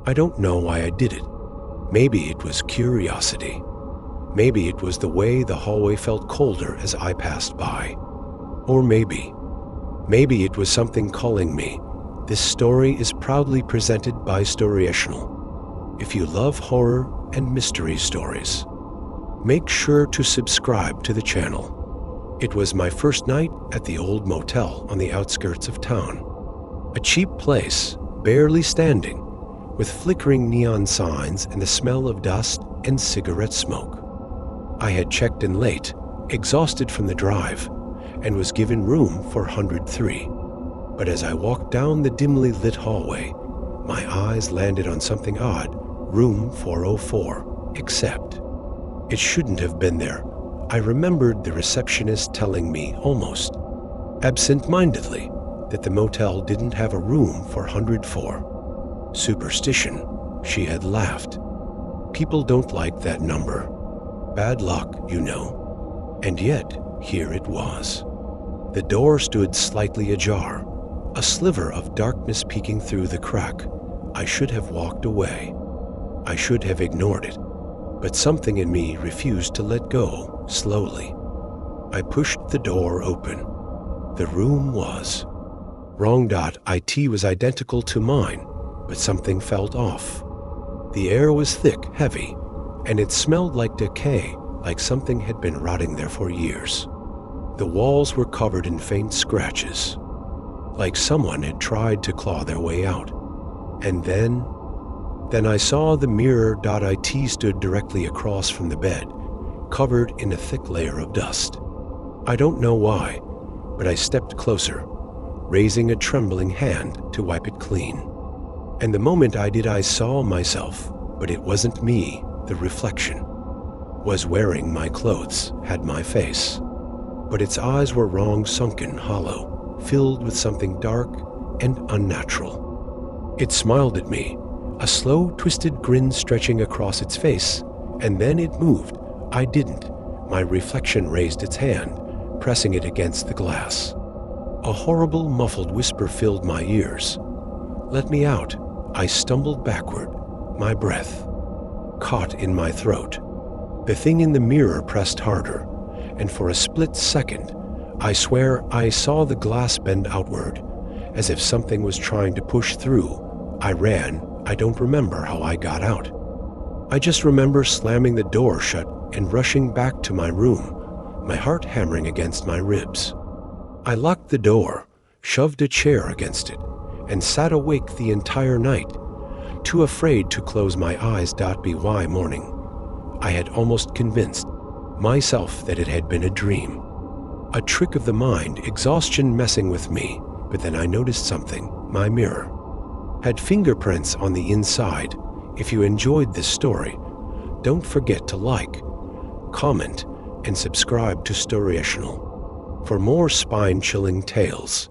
I don't know why I did it. Maybe it was curiosity. Maybe it was the way the hallway felt colder as I passed by. Or maybe it was something calling me. This story is proudly presented by Storietional. If you love horror and mystery stories, make sure to subscribe to the channel. It was my first night at the old motel on the outskirts of town. A cheap place, barely standing, with flickering neon signs and the smell of dust and cigarette smoke. I had checked in late, exhausted from the drive, and was given room for 103. But as I walked down the dimly lit hallway, my eyes landed on something odd, room 404, except it shouldn't have been there. I remembered the receptionist telling me almost absent-mindedly that the motel didn't have a room for 104. Superstition, she had laughed. People don't like that number. Bad luck, you know. And yet, here it was. The door stood slightly ajar, a sliver of darkness peeking through the crack. I should have walked away. I should have ignored it. But something in me refused to let go, slowly. I pushed the door open. The room was wrong. It was identical to mine, but something felt off. The air was thick, heavy, and it smelled like decay, like something had been rotting there for years. The walls were covered in faint scratches, like someone had tried to claw their way out. And then I saw the mirror. It stood directly across from the bed, covered in a thick layer of dust. I don't know why, but I stepped closer, raising a trembling hand to wipe it clean. And the moment I did, I saw myself, but it wasn't me. The reflection was wearing my clothes, had my face, but its eyes were wrong, sunken, hollow, filled with something dark and unnatural. It smiled at me, a slow, twisted grin stretching across its face, and then it moved. I didn't. My reflection raised its hand, pressing it against the glass. A horrible, muffled whisper filled my ears. "Let me out." I stumbled backward, my breath caught in my throat. The thing in the mirror pressed harder, and for a split second, I swear I saw the glass bend outward, as if something was trying to push through. I ran. I don't remember how I got out. I just remember slamming the door shut and rushing back to my room, my heart hammering against my ribs. I locked the door, shoved a chair against it, and sat awake the entire night, too afraid to close my eyes. By morning, I had almost convinced myself that it had been a dream, a trick of the mind, exhaustion messing with me. But then I noticed something. My mirror had fingerprints on the inside. If you enjoyed this story, don't forget to like, comment, and subscribe to Storietional for more spine-chilling tales.